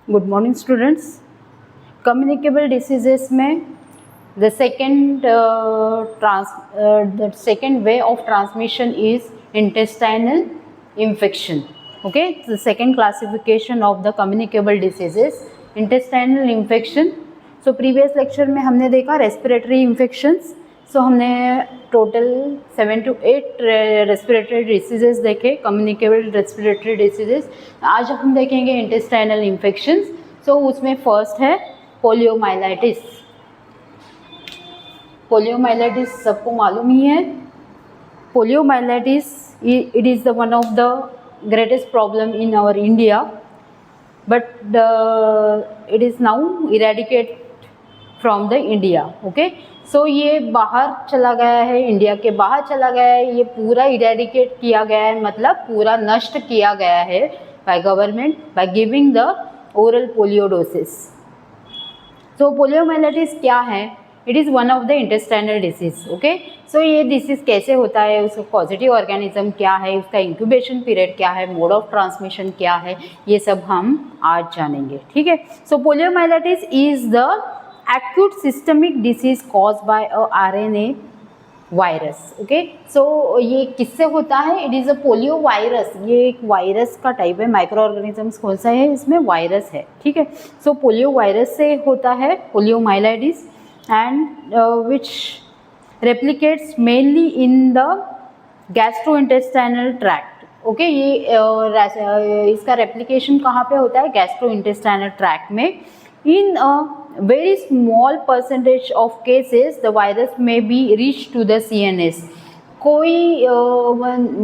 Good morning students. Communicable diseases में the second way of transmission is intestinal infection. Okay, the second classification of the communicable diseases intestinal infection. So previous lecture में हमने देखा respiratory infections. So हमने total 7 to 8 respiratory diseases देखे, communicable respiratory diseases. आज हम देखेंगे intestinal infections. सो उसमें first है पोलियोमाइलाइटिस. पोलियोमाइलाइटिस सबको मालूम ही है. Poliomyelitis it is the one of the greatest problem in our India, but it is now eradicate from the India. Okay, so ये बाहर चला गया है, इंडिया के बाहर चला गया है. ये पूरा इरेडिकेट किया गया है, मतलब पूरा नष्ट किया गया है by government by giving the oral polio doses. So poliomyelitis क्या है? It is one of the intestinal disease. Okay, so ये डिसीज कैसे होता है, उसका पॉजिटिव ऑर्गेनिज्म क्या है, उसका इंक्यूबेशन पीरियड क्या है, मोड ऑफ ट्रांसमिशन क्या है, ये सब हम आज जानेंगे. ठीक है. So poliomyelitis is the acute systemic disease caused by a RNA virus. Okay, so ये किससे होता है? It is a polio virus. ये एक वायरस का टाइप है. माइक्रो ऑर्गेनिजम्स कौन सा है? इसमें वायरस है. ठीक है. सो पोलियो वायरस से होता है poliomyelitis, and which replicates mainly in the gastrointestinal tract. Okay, ये इसका रेप्लिकेशन कहाँ पे होता है? गैस्ट्रोइंटेस्टाइनल ट्रैक्ट में. In a very small percentage of cases, the virus may be reached to the CNS. कोई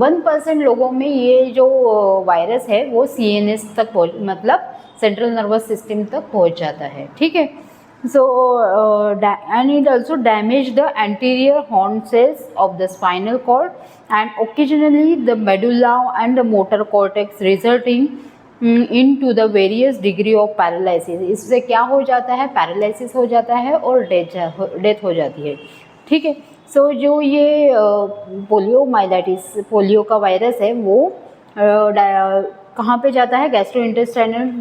1% लोगों में ये जो वायरस है वो CNS तक मतलब सेंट्रल नर्वस सिस्टम तक पहुंच जाता है. ठीक है. So and it also damage the anterior horn cells of the spinal cord and occasionally the medulla and the motor cortex, resulting into the various degree of paralysis. इससे क्या हो जाता है? पैरालिसिस हो जाता है और डेथ हो जाती है. ठीक है. सो जो ये पोलियोमाइलाइटिस, पोलियो का वायरस है, वो कहाँ पे जाता है? गैस्ट्रोइंटेस्टाइनल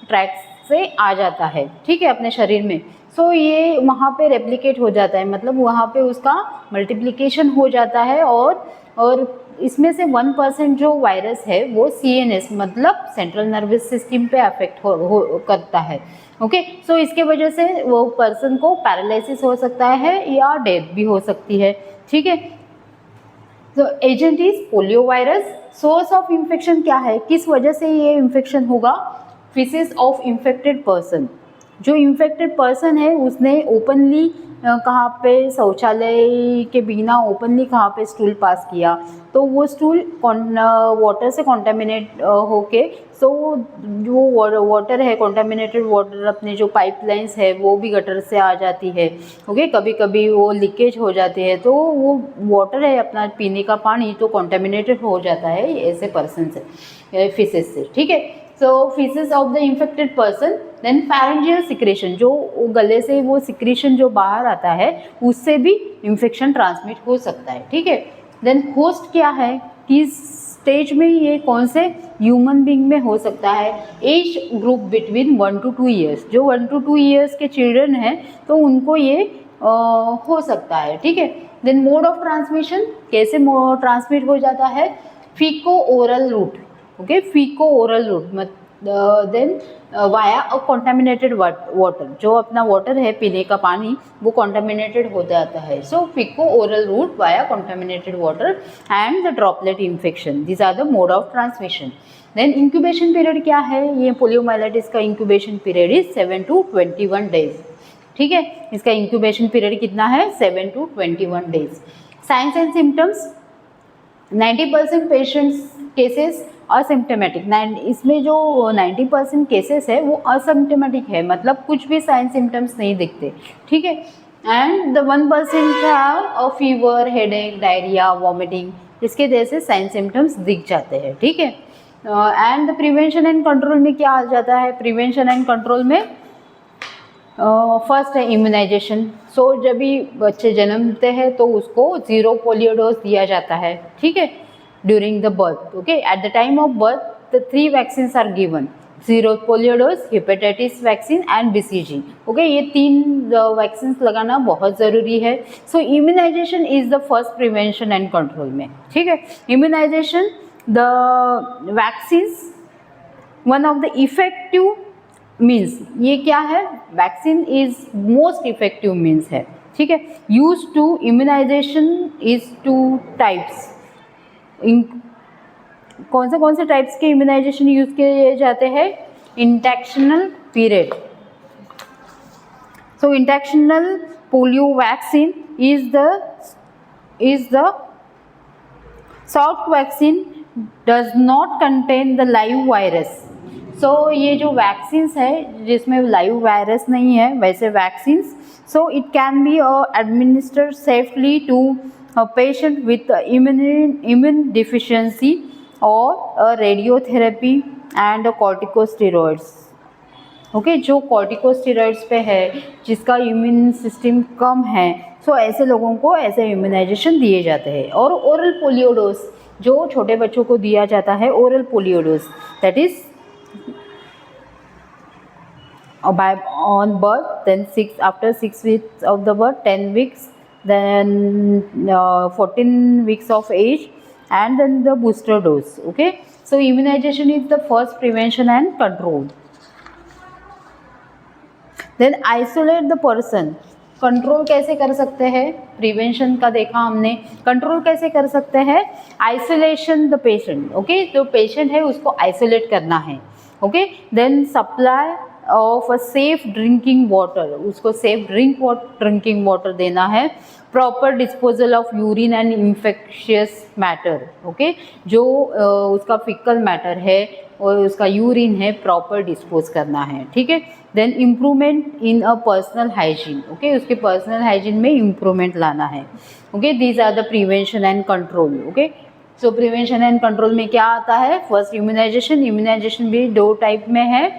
ट्रैक्ट से आ जाता है. ठीक है, अपने शरीर में. सो ये वहाँ पे रेप्लिकेट हो जाता है, मतलब वहाँ पे उसका मल्टीप्लिकेशन हो जाता है, और इसमें से 1% जो वायरस है वो CNS मतलब सेंट्रल नर्वस सिस्टम पे अफेक्ट करता है. ओके, सो इसके वजह से वो पर्सन को पैरालिसिस हो सकता है या डेथ भी हो सकती है. ठीक है. तो agent is polio virus. Source of infection क्या है? किस वजह से ये इन्फेक्शन होगा? Faeces of infected person. जो इन्फेक्टेड पर्सन है उसने ओपनली कहाँ पे, शौचालय के बिना ओपनली कहाँ पे स्टूल पास किया, तो वो स्टूल वाटर से कॉन्टेमिनेट होके, सो जो वाटर है, कॉन्टेमिनेटेड वाटर, अपने जो पाइपलाइंस है वो भी गटर से आ जाती है. ओके, कभी कभी वो लीकेज हो जाती है, तो वो वाटर है अपना पीने का पानी तो कॉन्टेमिनेटेड हो जाता है ऐसे पर्सन से, फिसेस से. ठीक है. So faeces of the infected person. Then pharyngeal secretion, जो गले से वो सिक्रेशन जो बाहर आता है उससे भी इन्फेक्शन ट्रांसमिट हो सकता है. ठीक है. देन होस्ट क्या है? किस स्टेज में ये कौन से ह्यूमन बीइंग में हो सकता है? As group between 1 to 2 years. जो 1 to 2 ईयर्स के चिल्ड्रन हैं तो उनको ये हो सकता है. ठीक है. देन मोड ऑफ ट्रांसमिशन, कैसे ट्रांसमिट हो जाता है? Faeco oral route. Okay, faeco oral route. Then via a contaminated water, जो अपना वाटर है पीने का पानी वो कॉन्टेमिनेटेड हो जाता है. So faeco oral route via contaminated water and the droplet infection, this are the mode of transmission. Then incubation period क्या है? ये पोलियोमाइलाइटिस का incubation period is 7 to 21 days. ठीक है. इसका इंक्यूबेशन पीरियड कितना है? 7 to 21 days. Science and symptoms. 90% patients cases asymptomatic. इसमें जो 90% केसेस है वो असिम्टोमेटिक है, मतलब कुछ भी साइन सिम्टम्स नहीं दिखते. ठीक है. And the 1% have a fever, headache, diarrhoea, vomiting, इसके जैसे साइन सिम्टम्स दिख जाते हैं. ठीक है. And the prevention and control में क्या आ जाता है? प्रिवेंशन एंड कंट्रोल में फर्स्ट है इम्यूनाइजेशन. सो जब भी बच्चे जन्मते हैं तो उसको 0 पोलियो डोज दिया जाता है. ठीक है. During the birth. Okay, at the time of birth the 3 vaccines are given. Zero polio dose, hepatitis vaccine and BCG. Okay, ये 3 वैक्सीन लगाना बहुत ज़रूरी है। So immunisation is the first prevention and control में, ठीक है। Immunisation, the vaccines one of the effective means, ये क्या है, vaccine is most effective means है, ठीक है। Use to immunisation is 2 types. कौन से टाइप्स के इम्यूनाइजेशन यूज किए जाते हैं? इंटेक्शनल पीरियड। सो इंटेक्शनल polio vaccine is the soft vaccine, does not contain the live virus. So ये जो वैक्सीन्स है जिसमें लाइव वायरस नहीं है, वैसे vaccines, so it can be administered safely to patient with immune deficiency और रेडियोथेरेपी एंड कॉर्टिकोस्टेरॉइड्स। ओके, जो corticosteroids पे है, जिसका इम्यून सिस्टम कम है, सो ऐसे लोगों को ऐसे इम्यूनाइजेशन दिए जाते हैं। और ओरल पोलियो डोज, जो छोटे बच्चों को दिया जाता है, oral polio dose, that is by on birth, then after 6 weeks of the birth, 10 weeks, then 14 weeks of age, and then the booster dose. Okay, so immunization is the first prevention and control. Then isolate the person. Control कैसे कर सकते हैं? Prevention का देखा हमने, control कैसे कर सकते हैं? Isolation the patient. ओके, जो पेशेंट है उसको आइसोलेट करना है। Okay, then supply of a safe drinking water, उसको सेफ ड्रिंकिंग वाटर देना है। Proper disposal of urine and infectious matter. Okay, जो उसका फिकल मैटर है और उसका यूरिन है, प्रॉपर डिस्पोज करना है, ठीक है। Then improvement in a personal hygiene. Okay, उसके पर्सनल हाइजीन में इम्प्रूवमेंट लाना है। Okay, these are the prevention and control. Okay, so prevention and control में क्या आता है? First immunisation. इम्यूनाइजेशन भी 2 टाइप में है।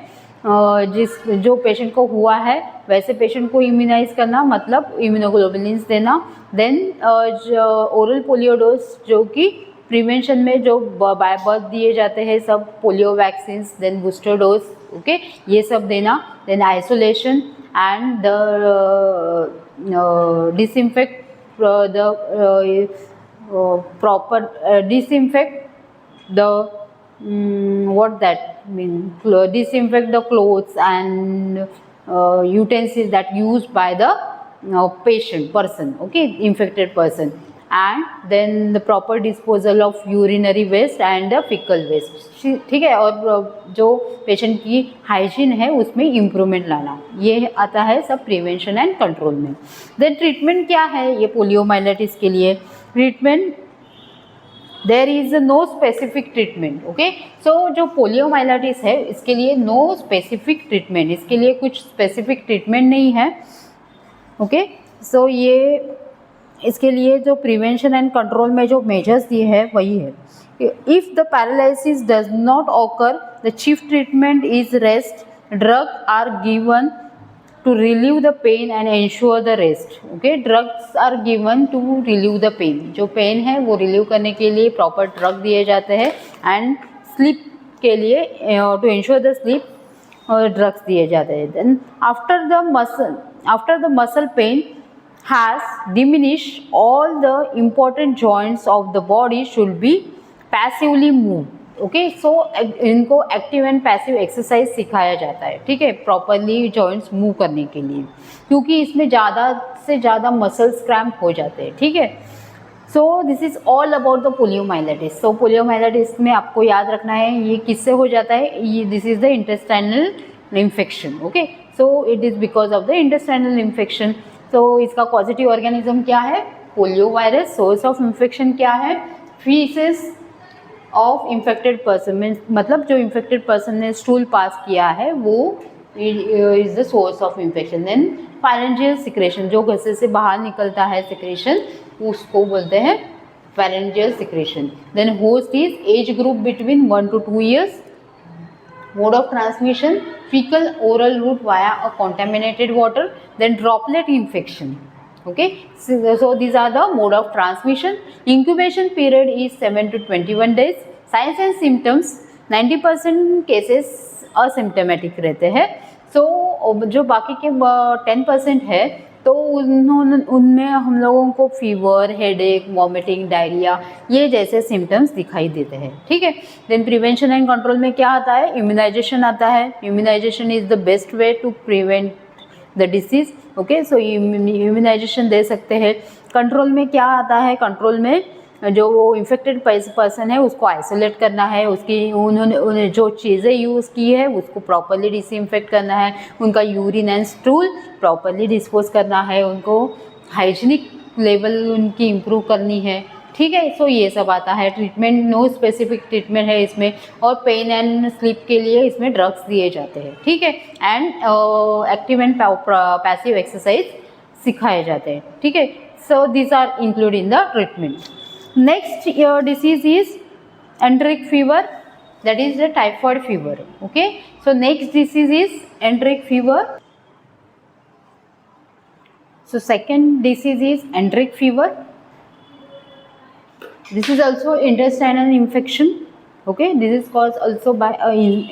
जो पेशेंट को हुआ है वैसे पेशेंट को इम्यूनाइज करना, मतलब इम्यूनोग्लोबुलिन्स देना। देन ओरल पोलियो डोज, जो कि प्रिवेंशन में जो बाय बर्थ दिए जाते हैं सब polio vaccines, then booster dose. Okay, ये सब देना। Then isolation and the disinfect the proper disinfect the what that mean, disinfect the clothes and utensils that used by the patient person, okay, infected person, and then the proper disposal of urinary waste and the fecal waste, ठीक है। और जो patient की hygiene है उसमें improvement लाना, ये आता है सब प्रिवेंशन एंड कंट्रोल में। देन ट्रीटमेंट क्या है ये पोलियोमाइलाइटिस के लिए? Treatment, there is no specific treatment. Okay, so जो पोलियोमाइलाइटिस है इसके लिए नो स्पेसिफिक ट्रीटमेंट, इसके लिए कुछ स्पेसिफिक ट्रीटमेंट नहीं है। ओके, सो ये इसके लिए जो प्रिवेंशन एंड कंट्रोल में जो मेजर्स दिए हैं वही है। If the paralysis does not occur, the chief treatment is rest, drug are given to relieve the pain and ensure the rest. Okay, drugs are given to relieve the pain, जो pen है वो relieve करने के लिए proper drug दिए जाते हैं, and sleep के लिए टू इंश्योर द स्लीप और ड्रग्स दिए जाते हैं। Then after the muscle pain has diminish, all the important joints of the body should be passively move. Okay, so इनको एक्टिव एंड पैसिव एक्सरसाइज सिखाया जाता है, ठीक है, प्रॉपरली जॉइंट्स मूव करने के लिए, क्योंकि इसमें ज़्यादा से ज़्यादा मसल्स क्रैम्प हो जाते हैं, ठीक है। So this is all about the poliomyelitis. So poliomyelitis में आपको याद रखना है ये किससे हो जाता है, ये this is the intestinal infection. Okay, so it is because of the intestinal infection. तो इसका पॉजिटिव ऑर्गेनिज्म क्या है? Polio virus. Source of infection क्या है? फीसेस ऑफ इन्फेक्टेड पर्सन, मतलब जो इन्फेक्टेड पर्सन ने स्टूल पास किया है वो is the source of infection. Then pharyngeal secretion, जो घसे से बाहर निकलता है सिक्रेशन, उसको बोलते हैं pharyngeal secretion. Then host is age group between 1 to 2 years। Mode of transmission, faecal oral route via a contaminated water। Then droplet infection. Okay, so these are the mode of transmission. Incubation period is 7 to 21 days. Signs and symptoms, 90% cases asymptomatic रहते हैं। सो जो बाकी के 10% है तो उनमें हम लोगों को फीवर, हेडेक, वॉमिटिंग, डायरिया ये जैसे सिम्टम्स दिखाई देते हैं। ठीक है। देन प्रिवेंशन एंड कंट्रोल में क्या आता है? इम्यूनाइजेशन आता है। Immunisation is the best way to prevent the disease. Okay, so immunisation दे सकते हैं। कंट्रोल में क्या आता है? कंट्रोल में जो वो इन्फेक्टेड पर्सन है उसको आइसोलेट करना है, उन्होंने जो चीज़ें यूज़ की है उसको प्रॉपरली डिसइंफेक्ट करना है, उनका urine and stool properly dispose करना है, उनको हाइजीनिक लेवल उनकी इम्प्रूव करनी है। ठीक है। सो ये सब आता है। ट्रीटमेंट, नो स्पेसिफिक ट्रीटमेंट है इसमें, और पेन एंड स्लीप के लिए इसमें ड्रग्स दिए जाते हैं। ठीक है। And active and passive exercise सिखाए जाते हैं। ठीक है। So this are include in the treatment. Next disease is enteric fever, that is the typhoid fever. Okay, so next disease is enteric fever. So second disease is enteric fever. This is also intestinal infection. Okay, this is caused also by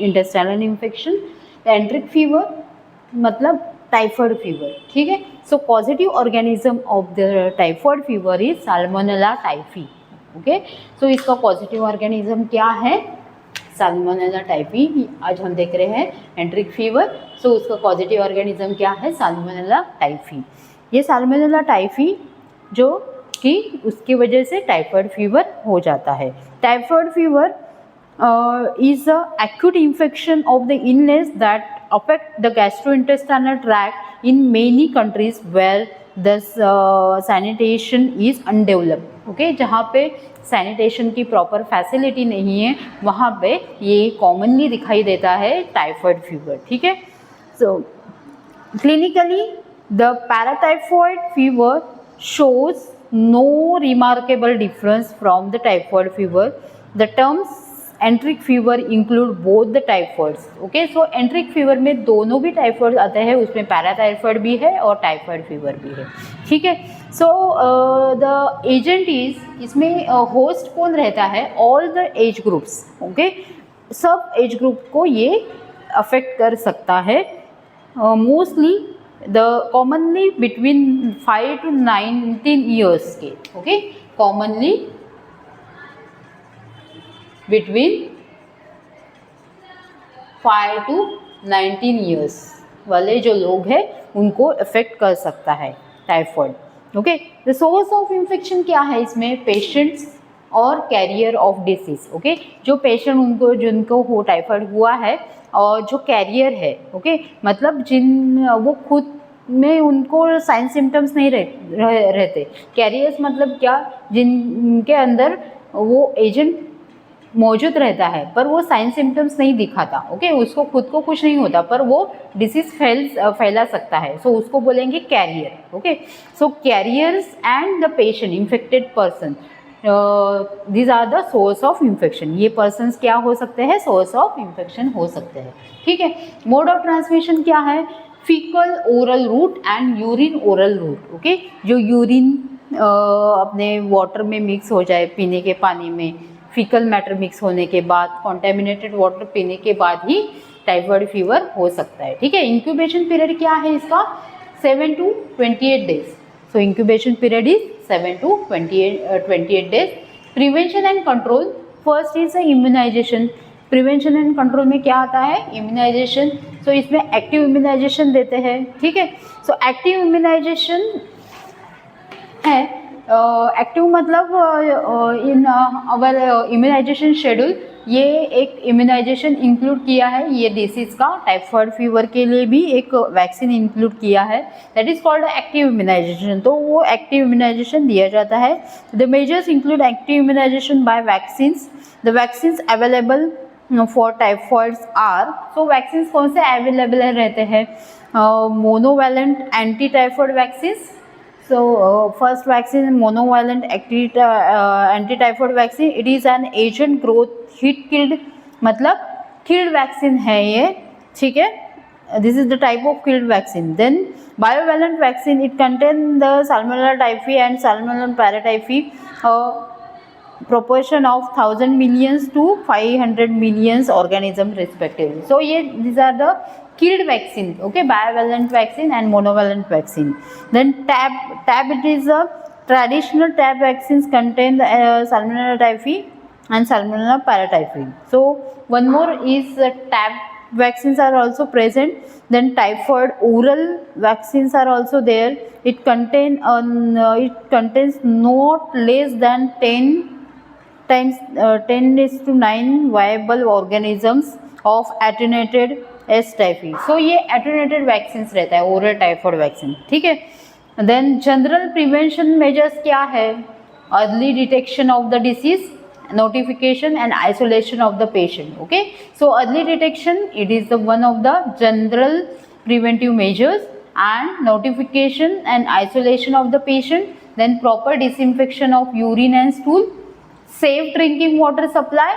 intestinal infection. The enteric fever मतलब typhoid fever. ठीक है। So positive organism of the typhoid fever is salmonella typhi. Okay, so इसका positive organism क्या है? Salmonella typhi. आज हम देख रहे हैं एंटेरिक फीवर। सो उसका पॉजिटिव ऑर्गेनिज्म क्या है? Salmonella typhi. ये साल्मोनेला टाइफी जो कि उसकी वजह से टाइफॉइड फीवर हो जाता है। Typhoid fever is a acute infection of the illness that affect the gastrointestinal tract in many countries where the sanitation is undeveloped. Okay, जहाँ पे सैनिटेशन की प्रॉपर फैसिलिटी नहीं है वहाँ पे ये कॉमनली दिखाई देता है टाइफॉइड फीवर। ठीक है। So clinically the paratyphoid fever shows no remarkable difference from the typhoid fever. The terms एंट्रिक fever include both the typhoides. Okay, so एंट्रिक fever में दोनों भी टाइफॉइड आते हैं, उसमें पैराटाइफॉइड भी है और टाइफॉइड फीवर भी है। ठीक है। सो द एजेंट इज, इसमें होस्ट कौन रहता है? All the age groups. Okay, सब एज ग्रुप को ये अफेक्ट कर सकता है। Mostly the commonly between 5 to 19 years के। Okay, commonly between 5 to 19 years वाले जो लोग हैं उनको अफेक्ट कर सकता है typhoid. Okay, the source of infection क्या है इसमें? पेशेंट्स और कैरियर ऑफ डिसीज। ओके, जो पेशेंट जिनको हो टाइफॉइड हुआ है और जो कैरियर है, ओके, मतलब वो खुद में उनको साइन सिम्टम्स नहीं रहते। कैरियर्स मतलब क्या? जिनके अंदर वो एजेंट मौजूद रहता है पर वो साइन सिम्टम्स नहीं दिखाता। ओके, उसको खुद को कुछ नहीं होता पर वो डिसीज फैला सकता है। सो उसको बोलेंगे carrier. Okay, so carriers and the patient, infected person, these are the source of infection. ये पर्सन्स क्या हो सकते हैं? सोर्स ऑफ इन्फेक्शन हो सकते हैं। ठीक है। मोड ऑफ ट्रांसमिशन क्या है? Faecal oral root and urine oral route. Okay, जो यूरिन अपने वाटर में मिक्स हो जाए, पीने के पानी में फीकल मैटर मिक्स होने के बाद, कॉन्टेमिनेटेड वाटर पीने के बाद ही टाइफॉइड फीवर हो सकता है। ठीक है। इंक्यूबेशन पीरियड क्या है इसका? 7 to 28 days. So incubation period is 7 to 28 days. Prevention and control, first is immunization. Prevention and control में क्या आता है? इम्यूनाइजेशन। सो इसमें एक्टिव इम्यूनाइजेशन देते हैं। ठीक है। सो एक्टिव इम्यूनाइजेशन है, एक्टिव मतलब इन अवर इम्यूनाइजेशन शेड्यूल ये एक इम्यूनाइजेशन इंक्लूड किया है ये डिसीज का। टाइफॉइड फीवर के लिए भी एक वैक्सीन इंक्लूड किया है, that is called active immunization. तो वो एक्टिव इम्यूनाइजेशन दिया जाता है। The measures include active immunization by vaccines. The vaccines available for typhoids are, तो वैक्सीन्स कौन से अवेलेबल रहते हैं? Monovalent anti typhoid vaccines. So first vaccine, monovalent anti-typhoid vaccine. It is an agent growth heat killed, मतलब killed vaccine है ये। ठीक है। This is the type of killed vaccine. Then bivalent vaccine, it contain the Salmonella typhi and Salmonella paratyphi. proportion of 1000 millions to 500 millions organism respectively. So these are the killed vaccine, okay, bivalent vaccine and monovalent vaccine. Then tab it is a traditional tab vaccines contain the Salmonella typhi and Salmonella paratyphi. So one more is tab vaccines are also present. Then typhoid oral vaccines are also there. It contains not less than 10 times 10⁹ viable organisms of attenuated S typhi. So ये attenuated vaccines रहता है oral typhoid vaccine, ठीक है. Then general prevention measures क्या है? Early detection of the disease, notification and isolation of the patient. Okay, so early detection, it is the one of the general preventive measures, and notification and isolation of the patient, then proper disinfection of urine and stool, safe drinking water supply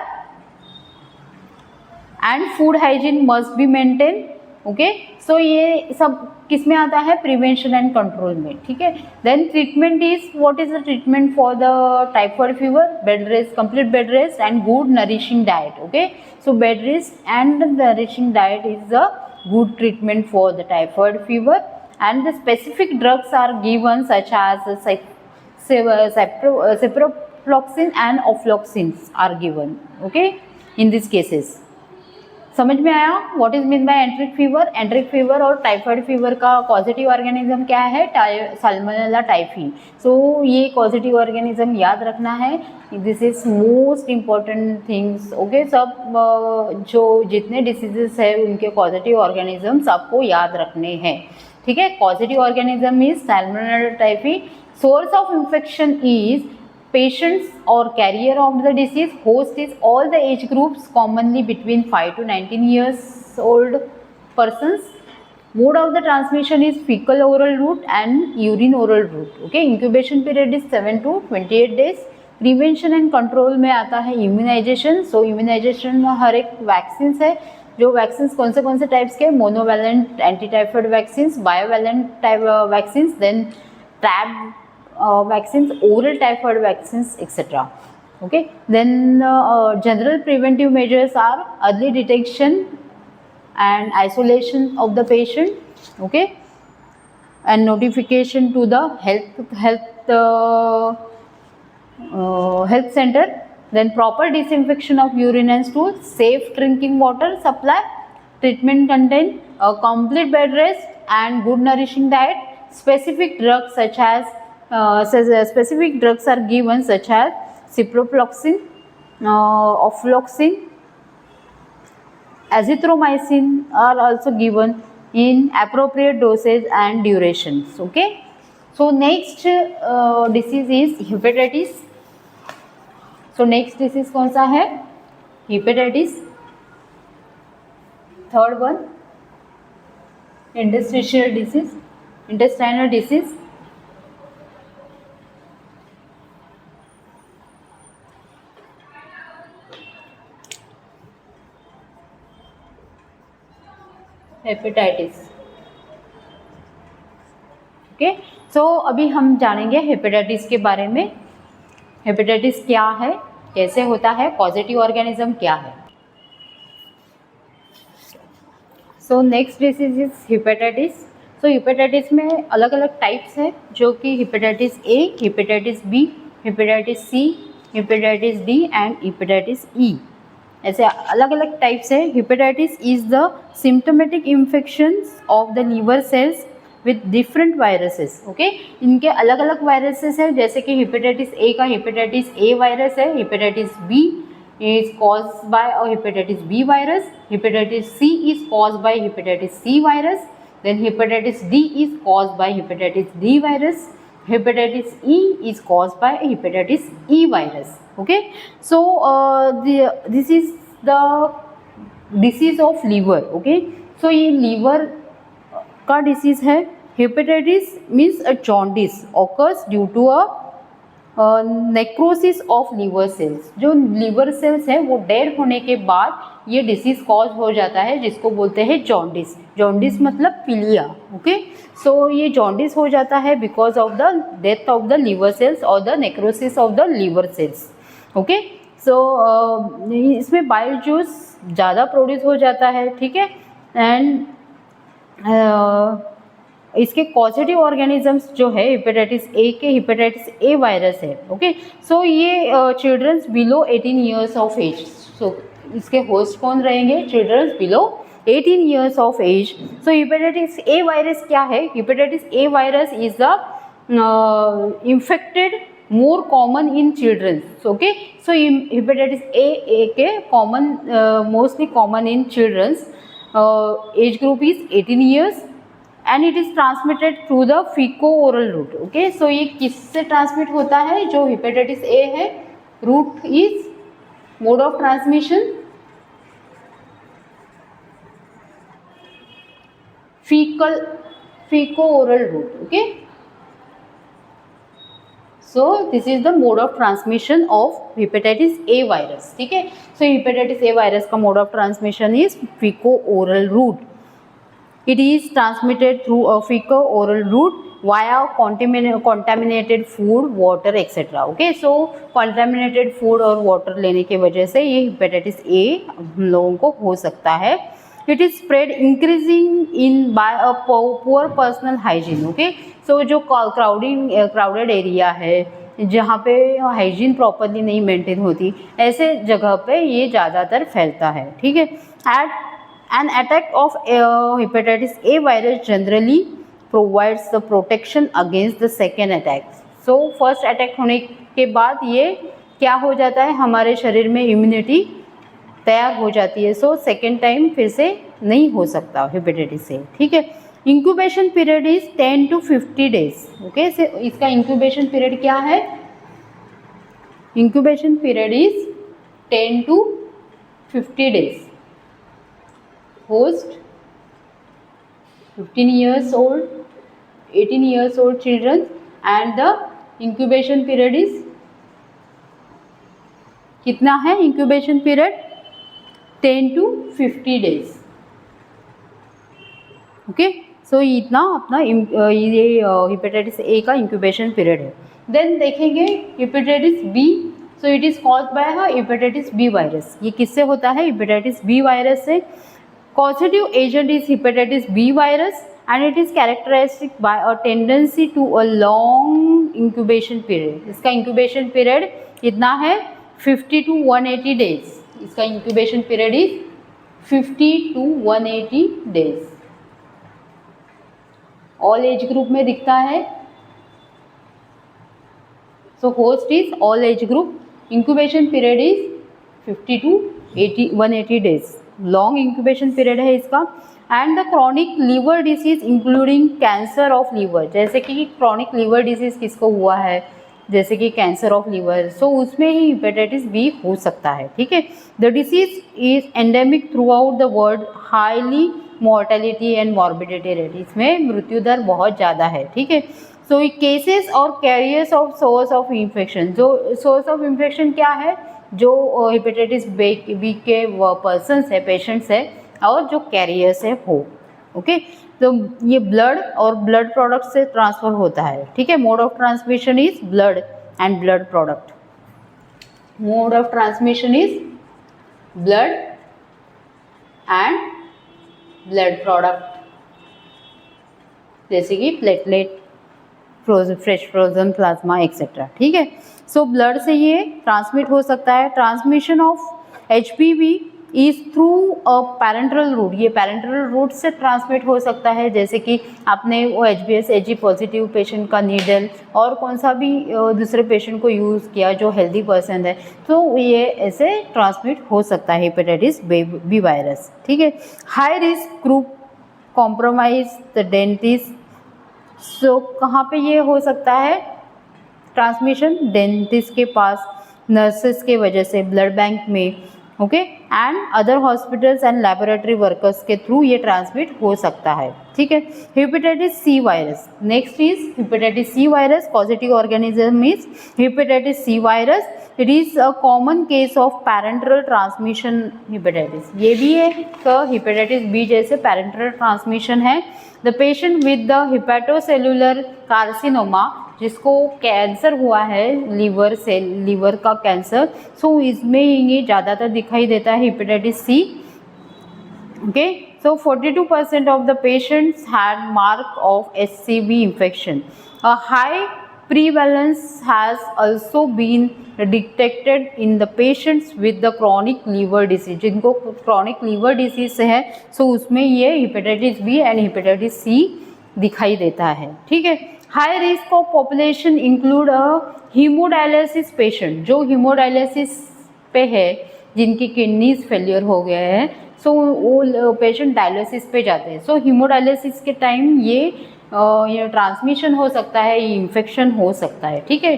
and food hygiene must be maintained. Okay, so ये सब किस में आता है? Prevention and control में, ठीक है. Then treatment is, what is the treatment for the typhoid fever? Bed rest, complete bed rest and good nourishing diet. Okay, so bed rest and nourishing diet is the good treatment for the typhoid fever. And the specific drugs are given such as ciprofloxacin and ofloxacin are given. Okay, in these cases. समझ में आया? What is mean by एंट्रिक fever? एंट्रिक fever और typhoid fever का positive organism क्या है? Salmonella typhi. सो ये positive organism याद रखना है. This is most important things. Okay, सब जो जितने डिसीजेस है उनके पॉजिटिव ऑर्गेनिजम्स आपको याद रखने हैं, ठीक है. Positive organism is salmonella typhi. Source of infection is patients or carrier of the disease. Host is all the age groups, commonly between 5 to 19 years old persons. Mode of the transmission is fecal oral route and urine oral route. Okay, incubation period is 7 to 28 days. Prevention and control में आता है immunization. So immunization में हर एक vaccines है. जो vaccines कौन से types के? Monovalent anti typhoid vaccines, bivalent type vaccines, then tab vaccines, oral typhoid vaccines, etc. Okay, then general preventive measures are early detection and isolation of the patient. Okay, and notification to the health center. Then proper disinfection of urine and stool, safe drinking water supply. Treatment contain a complete bed rest and good nourishing diet. Specific drugs such as specific drugs are given such as ciprofloxacin, ofloxacin, azithromycin are also given in appropriate dosage and durations. Okay, so next disease is hepatitis. So next disease कौन सा है? Hepatitis. Third one, intestinal disease. Hepatitis. Okay, so अभी हम जानेंगे hepatitis के बारे में. Hepatitis क्या है, कैसे होता है, पॉजिटिव ऑर्गेनिज्म क्या है. So next disease is hepatitis. So hepatitis में अलग अलग टाइप्स है, जो कि hepatitis A, hepatitis B, hepatitis C, hepatitis D and hepatitis E. ऐसे अलग अलग टाइप्स है. Hepatitis is the symptomatic infections of the liver cells with different viruses. Okay, इनके अलग अलग वायरसेस है, जैसे कि हेपेटाइटिस ए का हेपेटाइटिस ए वायरस है. Hepatitis B is caused by a hepatitis B virus. Hepatitis C is caused by hepatitis C virus. Then hepatitis D is caused by hepatitis D virus. Hepatitis E is caused by hepatitis E virus. Okay, so this is the disease of liver. Okay, so ये liver का disease है. Hepatitis means a jaundice occurs due to a necrosis of liver cells. जो liver cells है वो dead होने के बाद ये डिसीज कॉज हो जाता है, जिसको बोलते हैं जॉन्डिस. जॉन्डिस मतलब पीलिया. ओके, सो ये जॉन्डिस हो जाता है because of the death of the liver cells और the necrosis of the liver cells. Okay. So इसमें बाइल जूस ज़्यादा प्रोड्यूस हो जाता है, ठीक है। एंड इसके पॉजिटिव ऑर्गेनिजम्स जो है हेपेटाइटिस ए के, हेपेटाइटिस ए वायरस है, ओके। सो ये childrens below 18 years of age, so इसके होस्ट कौन रहेंगे? Childrens below 18 years of age. So hepatitis A virus क्या है? Hepatitis A virus is the infected more common in children, okay. So hepatitis A के common mostly common in children's, age group is 18 years and it is transmitted through the fecal-oral route, okay. So ये किससे transmit होता है? जो hepatitis A है, route is mode of transmission fecal-oral route, okay. So this is the mode of transmission of hepatitis A virus, ठीक है। So hepatitis A virus का mode of transmission is fecal-oral route. It is transmitted through a fecal-oral route via contaminated food, water, etc. Okay, so contaminated food और water लेने की वजह से ये hepatitis A हम लोगों को हो सकता है। It is spread increasing in by a poor personal hygiene, okay. So जो crowded area है, जहाँ पे हाइजीन प्रॉपरली नहीं मेंटेन होती, ऐसे जगह पे ये ज़्यादातर फैलता है, ठीक है। An attack of hepatitis A virus generally provides the protection against the second attack. So first attack होने के बाद ये क्या हो जाता है? हमारे शरीर में इम्यूनिटी तैयार हो जाती है, सो सेकेंड टाइम फिर से नहीं हो सकता हेपेटाइटिस से, ठीक है। Incubation period is 10 to 50 days, okay. इसका इंक्यूबेशन पीरियड क्या है? Incubation period is 10 to 50 days. Host 15 years old, 18 years old children and the incubation period is कितना है? Incubation period 10 to 50 days, okay. So इतना अपना ये हेपेटाइटिस ए का incubation period है। देन देखेंगे hepatitis B. So it is caused by hepatitis B virus. ये किससे होता है? हेपेटाइटिस बी वायरस से। Causative agent is hepatitis B virus and it is characteristic by a tendency to a long incubation period. इसका incubation period कितना है? 50 to 180 days. इसका incubation period is 50 to 180 days. All age group में दिखता है। So host is all age group. Incubation period is 50 to 180 days. Long incubation period है इसका। And the chronic liver disease including cancer of liver, जैसे कि chronic liver disease किसको हुआ है? जैसे कि कैंसर ऑफ लीवर, सो उसमें ही हेपेटाइटिस बी हो सकता है, ठीक है। The disease is endemic through out the world, highly mortality and morbidity rate, इसमें मृत्यु दर बहुत ज़्यादा है, ठीक है। सो केसेस और carriers of source of infection, जो सोर्स ऑफ इन्फेक्शन क्या है? जो हेपेटाइटिस बी के पर्सनस है, पेशेंट्स है और जो कैरियर्स है हो, ओके। तो ये ब्लड और ब्लड प्रोडक्ट से ट्रांसफर होता है, ठीक है। Mode of transmission is blood and blood product. Mode of transmission is blood and blood product, जैसे कि platelet, fresh frozen plasma etcetera, ठीक है। सो ब्लड से ये ट्रांसमिट हो सकता है। Transmission of HPV is through a parental route, ये पैरेंटल रूट से ट्रांसमिट हो सकता है, जैसे कि आपने वो HBsAg पॉजिटिव पेशेंट का नीडल और कौन सा भी दूसरे पेशेंट को यूज़ किया जो हेल्दी पर्सन है, तो ये ऐसे ट्रांसमिट हो सकता है हेपेटाइटिस बी वायरस, ठीक है। High risk group, compromise the dentist, so कहाँ पे ये हो सकता है ट्रांसमिशन? डेंटिस्ट के पास, नर्सेस के वजह से, ब्लड बैंक में, okay, and other hospitals and laboratory workers के थ्रू ये ट्रांसमिट हो सकता है, ठीक है। Hepatitis C virus, next is hepatitis C virus. Positive organism is hepatitis C virus. It is a common case of parental transmission hepatitis, ये भी है हेपेटाइटिस बी जैसे पैरेंटल ट्रांसमिशन है। The patient with the hepatocellular carcinoma जिसको cancer हुआ है, liver का cancer, सो इसमें ये ज़्यादातर दिखाई देता है hepatitis C. Okay, so 42% of the patients had mark of HCV infection. A high prevalence has also been detected in the patients with the chronic liver disease. जिनको chronic liver disease है, so उसमें ये hepatitis B and hepatitis C दिखाई देता है। ठीक है, high risk of population include a haemodialysis patient, जो हीमोडायलिसिस पे है, जिनकी किडनीज फेलियर हो गया है, सो वो पेशेंट डायलिसिस पे जाते हैं। सो हीमोडायलिसिस के टाइम ये ट्रांसमिशन हो सकता है, ये इन्फेक्शन हो सकता है। ठीक है,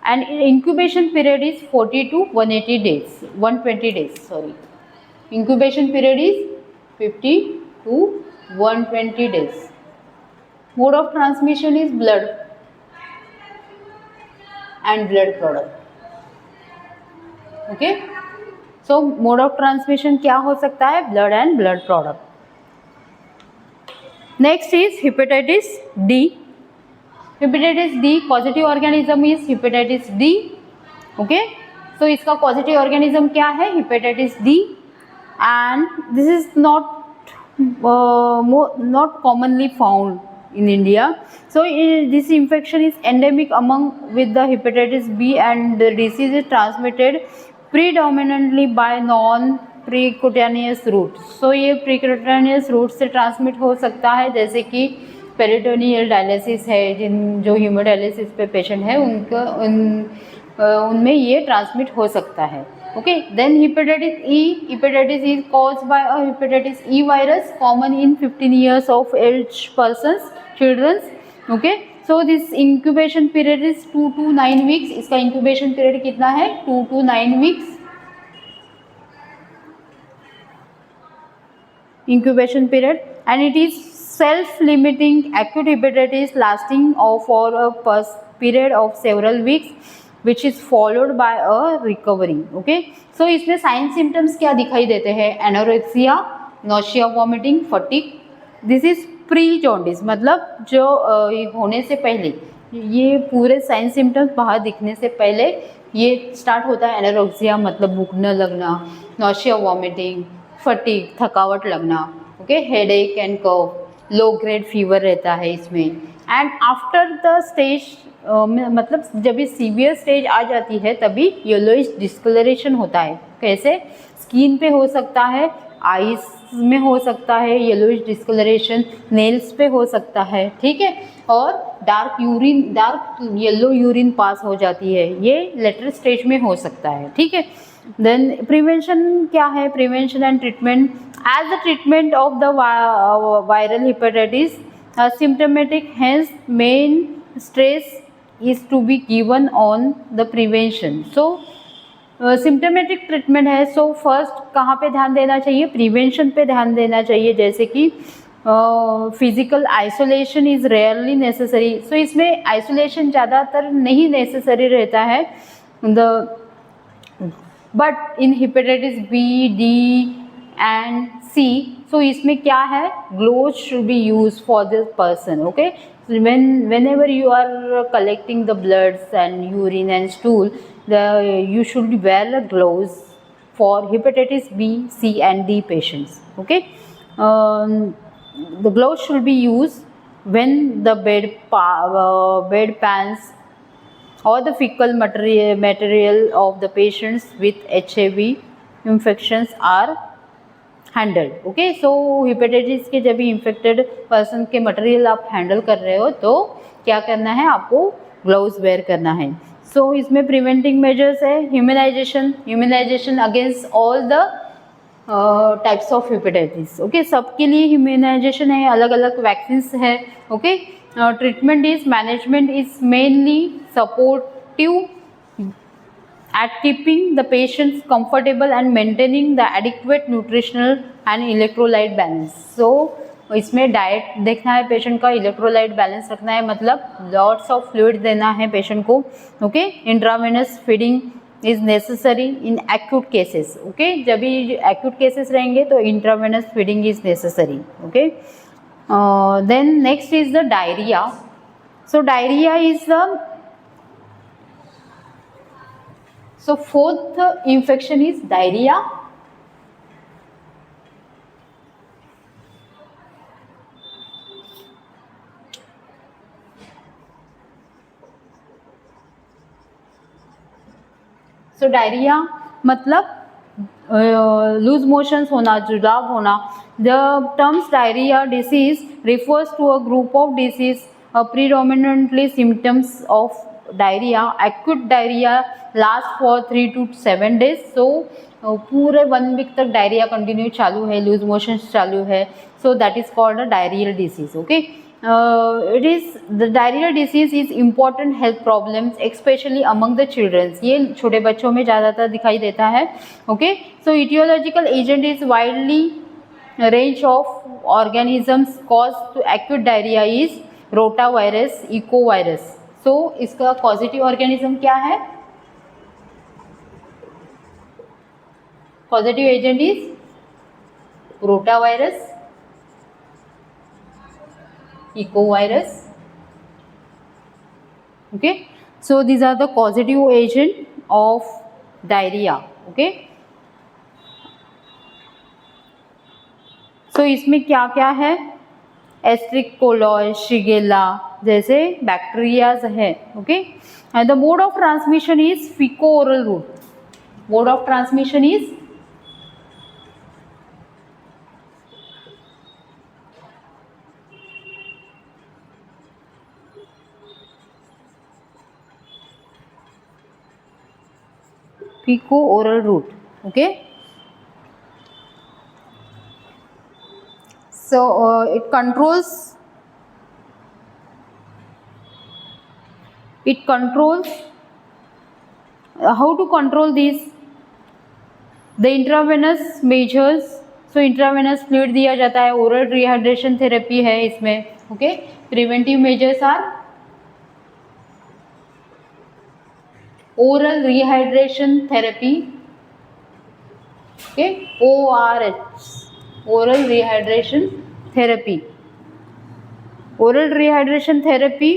and incubation period is 40 to 180 days, 120 days, sorry, incubation period is 50 to 120 days. Mode of transmission is blood and blood product. Okay, so mode of transmission क्या हो सकता है? blood and blood product. Next is hepatitis D. Hepatitis D causative organism is hepatitis D. Okay, so इसका causative organism क्या है? hepatitis D, and this is not commonly found in India. So this infection is endemic among with the hepatitis B, and the disease is transmitted predominantly by non-percutaneous route. So ये percutaneous route से transmit हो सकता है, जैसे कि peritoneal dialysis है, जो haemodialysis पे पेशेंट है उनमें ये ट्रांसमिट हो सकता है। Okay, then hepatitis E, hepatitis is caused by a hepatitis E virus common in 15 years of age persons, children's. Okay, so this incubation period is 2 to 9 weeks. इसका इंक्यूबेशन पीरियड कितना है? 2 to 9 weeks incubation period, and it is self-limiting acute hepatitis lasting for a period of several weeks, which is followed by a recovery. Okay, so इसमें sign symptoms क्या दिखाई देते हैं? Anorexia, nausea, vomiting, fatigue. This is pre jaundice, मतलब जो होने से पहले, ये पूरे साइन सिम्टम्स बाहर दिखने से पहले ये स्टार्ट होता है। एनोरेक्सिया मतलब भूख न लगना, नोशिया, वॉमिटिंग, फटीग, थकावट लगना, okay, headache and cough, low grade fever रहता है इसमें, एंड आफ्टर द स्टेज मतलब जब ये सीवियर स्टेज आ जाती है तभी येलोइश डिस्कलरेशन होता है। कैसे? स्किन पे हो सकता है, आईज में हो सकता है येलोइश डिस्कलरेशन, नेल्स पे हो सकता है, ठीक है, और डार्क येलो यूरिन पास हो जाती है, ये लेटर स्टेज में हो सकता है। ठीक है, देन प्रिवेंशन क्या है? Prevention and treatment. As the treatment of the viral hepatitis symptomatic, hence main stress is to be given on the prevention. So symptomatic treatment है, सो फर्स्ट कहाँ पे ध्यान देना चाहिए? प्रिवेंशन पे ध्यान देना चाहिए, जैसे कि physical isolation is rarely necessary. So इसमें आइसोलेशन ज़्यादातर नहीं नेसेसरी रहता है, but in hepatitis B, D and C, so इसमें क्या है? Gloves should be use for this person. Okay, whenever you are collecting the bloods and urine and stool, you should wear the gloves for hepatitis B, C and D patients. Okay, the gloves should be used when the bed pans or the fecal material of the patients with HIV infections are handle. Okay, so hepatitis के जब भी infected person के material आप handle कर रहे हो तो क्या करना है? आपको ग्लव्स वेयर करना है. सो इसमें प्रिवेंटिंग मेजर्स है, immunization against all the types of hepatitis. Okay, सबके लिए इम्यूनाइजेशन है, अलग अलग वैक्सीन है. Okay, treatment is management is mainly supportive at keeping the patients comfortable and maintaining the adequate nutritional and electrolyte balance. So इसमें diet देखना है patient का, इलेक्ट्रोलाइट बैलेंस रखना है, मतलब लॉट्स ऑफ फ्लूइड देना है पेशेंट को. Okay, intravenous feeding is necessary in acute cases. Okay, जब भी एक्यूट केसेस रहेंगे तो intravenous feeding is necessary. Okay, Then next is the diarrhea. So diarrhea is the fourth infection is diarrhea. So diarrhea मतलब loose motions होना, जुलाब होना. The terms diarrhoea disease refers to a group of disease predominantly symptoms of diarrhea. Acute diarrhea lasts for 3 to 7 days. So पूरे 1 week तक diarrhoea continue चालू है, loose motions चालू है. So that is called a diarrhoeal disease. Okay, it is the diarrheal disease is important health problems especially among the children. ये छोटे बच्चों में ज़्यादातर दिखाई देता है. Okay, so etiological agent is widely range of organisms cause to acute diarrhea is rotavirus, ecovirus. so इसका causative organism क्या है? Causative agent is rotavirus, ecovirus. Okay, so these are the causative agent of diarrhea. Okay, so इसमें क्या क्या है? Escherichia coli, shigella जैसे bacterias है. Okay, and the mode of transmission is faeco oral route. Mode of transmission is fecal oral route. Okay, so it controls how to control this? The intravenous measures. so intravenous fluid दिया जाता है. oral rehydration therapy है इसमें. okay, preventive measures are oral rehydration therapy. okay, ORH, oral rehydration therapy. oral rehydration therapy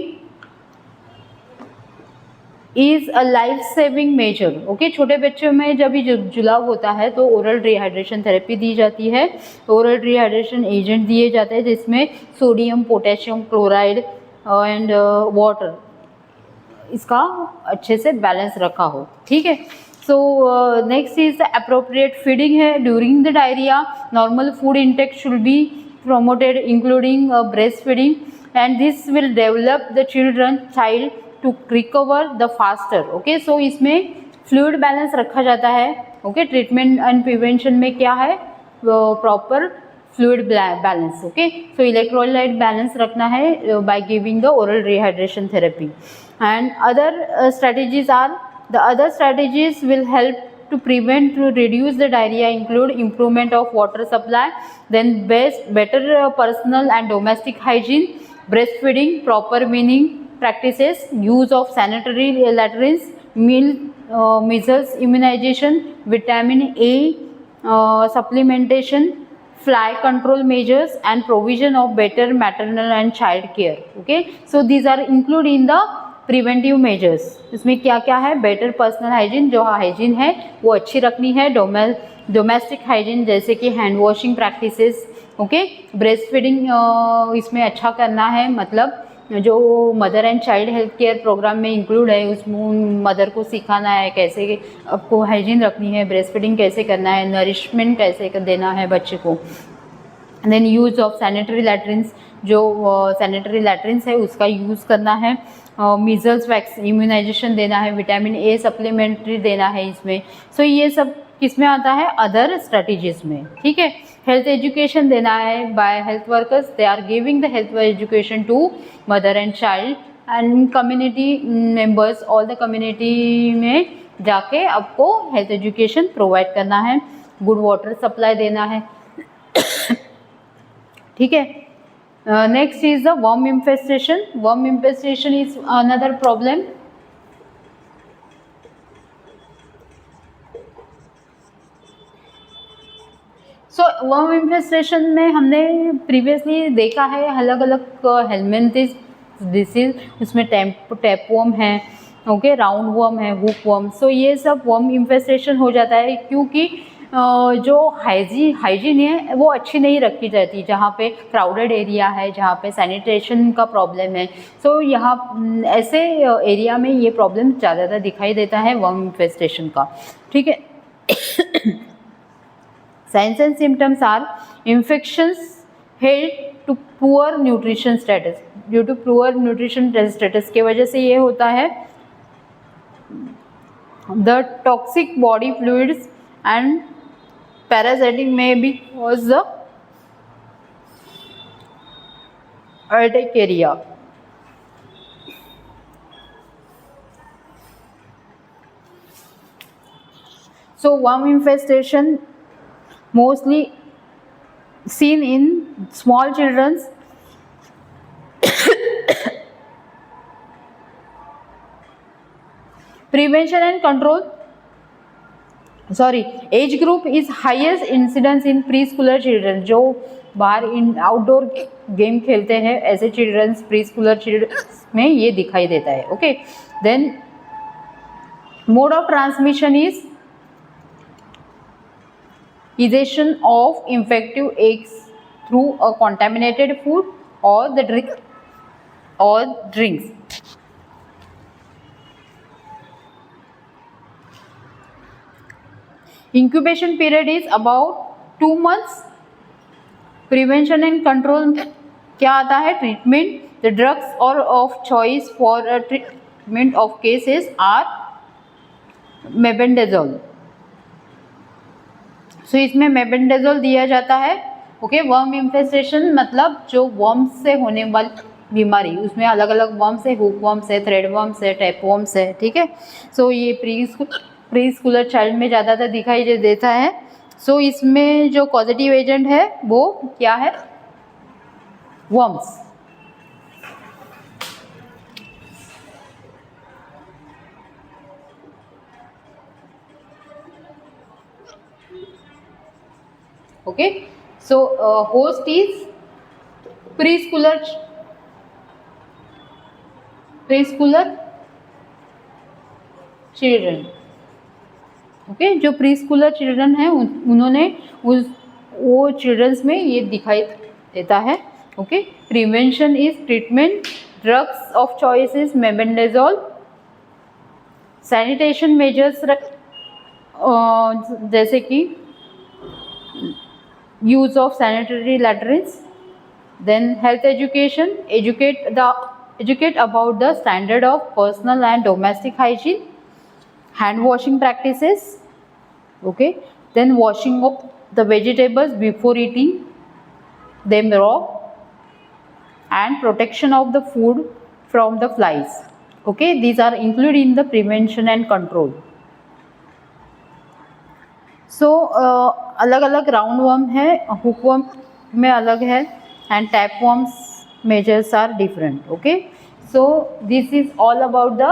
is a life saving measure. okay, छोटे बच्चों में जब भी जुलाब होता है तो oral rehydration therapy दी जाती है. oral rehydration agent दिए जाते हैं जिसमें sodium, potassium chloride and water इसका अच्छे से बैलेंस रखा हो. ठीक है, so next is appropriate feeding है during the diarrhoea. Normal food intake should be promoted including breastfeeding and this will develop the child to recover the faster. okay, so इसमें fluid balance रखा जाता है. Okay, treatment and prevention में क्या है? Proper fluid balance. Okay, सो electrolyte balance रखना है bye giving the oral rehydration therapy. and other strategies are the other strategies will help to prevent to reduce the diarrhea include improvement of water supply, then better personal and domestic hygiene, breastfeeding, proper weaning practices, use of sanitary latrines, measles immunization, vitamin A supplementation, fly control measures and provision of better maternal and child care. okay, so these are included in the preventive measures. इसमें क्या क्या है? Better personal hygiene, जो hygiene है वो अच्छी रखनी है. डोमेस्टिक हाइजीन जैसे कि hand washing practices. Okay, breast feeding इसमें अच्छा करना है, मतलब जो mother and child health care programme में इंक्लूड है उसमें मदर को सिखाना है कैसे आपको हाइजीन रखनी है, ब्रेस्ट फीडिंग कैसे करना है, नरिशमेंट कैसे देना है बच्चे को. Then use of sanitary latrines, जो सैनिटरी लैट्रिन्स है उसका यूज़ करना है. मीजल्स वैक्सीन इम्यूनाइजेशन देना है, विटामिन ए सप्लीमेंट्री देना है इसमें. सो ये सब किस में आता है? अदर स्ट्रेटजीज में. ठीक है, हेल्थ एजुकेशन देना है by health workers. They are giving the health education to mother and child and community members. All the community में जाके आपको हेल्थ एजुकेशन प्रोवाइड करना है. गुड वाटर सप्लाई देना है. ठीक है, next is the worm infestation. Worm infestation is another problem. So worm infestation में हमने प्रीवियसली देखा है अलग अलग हेलमिंथिस डिसीज, उसमें टैपवर्म है, ओके, राउंड वर्म है, हुक वर्म। सो ये सब वर्म इन्फेस्टेशन हो जाता है क्योंकि जो हाइजीन है वो अच्छी नहीं रखी जाती, जहाँ पे क्राउडेड एरिया है, जहाँ पे सैनिटेशन का प्रॉब्लम है। सो यहाँ ऐसे एरिया में ये प्रॉब्लम ज़्यादातर दिखाई देता है वर्म इन्फेस्टेशन का, ठीक है। Signs and symptoms are infections held to poor nutrition status. Due to poor nutrition status के वजह से ये होता है। The toxic body fluids and parasitic may be cause the urticaria. So worm infestation mostly seen in small children, prevention and control, age group is highest incidence in preschooler children, जो बाहर इन outdoor game खेलते हैं ऐसे children's, preschooler children's में ये दिखाई देता है, okay. Then mode of transmission is ingestion of infective eggs through a contaminated food or the drinks. Incubation period is about 2 months. Prevention and control क्या आता है? Treatment. The drugs or of choice for a treatment of cases are mebendazole. सो इसमें mebendazole दिया जाता है, okay. Worm infestation मतलब जो worms से होने वाली बीमारी, उसमें अलग अलग वर्म्स है, हुक वर्म्स है, थ्रेड वर्म्स है, टैप वर्म्स है, ठीक है। सो ये प्री स्कूलर चाइल्ड में ज़्यादातर दिखाई देता है। सो इसमें जो पॉजिटिव एजेंट है वो क्या है? Worms. Okay, so host is preschooler children, okay. जो प्रीस्कूलर चिल्ड्रन है उन्होंने वो चिल्ड्रंस में ये दिखाई देता है, okay. Prevention is treatment, drugs of choice is mebendazole, sanitation measures जैसे कि use of sanitary latrines. Then health education, educate about the standard of personal and domestic hygiene, hand washing practices, okay. Then washing of the vegetables before eating them raw, and protection of the food from the flies, okay. These are included in the prevention and control. So अलग अलग round worm है, hook worm में अलग है, and tape worms measures are different, okay. So this is all about the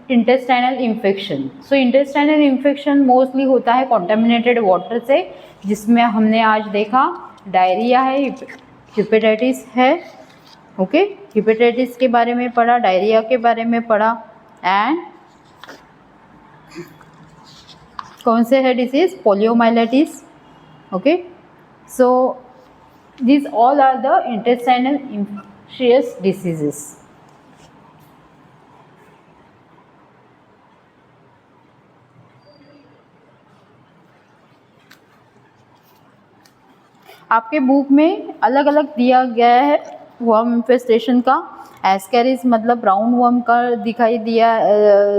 intestinal infection. So intestinal infection mostly होता है contaminated water से, जिसमें हमने आज देखा डायरिया है, हिपेटाइटिस है, ओके। हिपेटाइटिस के बारे में पढ़ा, डायरिया के बारे में पढ़ा, एंड कौन से है disease? Poliomyelitis, okay. So these all are the intestinal infectious diseases. आपके बुक में अलग अलग दिया गया है वर्म इन्फेस्टेशन का। एस्केरिस मतलब राउंड वर्म का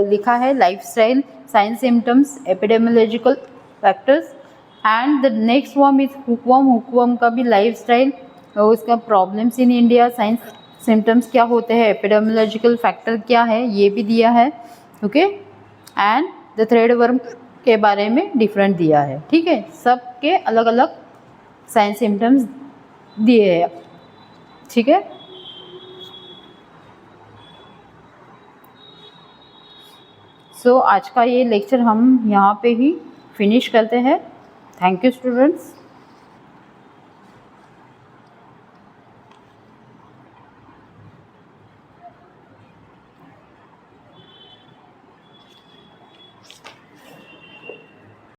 लिखा है, lifestyle, science, symptoms, epidemiological factors, and the next worm is hook worm. Hook worm का भी लाइफस्टाइल, उसका problems in India, science, symptoms क्या होते हैं, एपिडेमियोलॉजिकल फैक्टर क्या है, ये भी दिया है, okay. And the thread worm के बारे में डिफरेंट दिया है, ठीक है। सबके अलग अलग साइंस सिम्टम्स दिए हैं, ठीक है। सो आज का ये लेक्चर हम यहाँ पे ही फिनिश करते हैं। Thank you, students.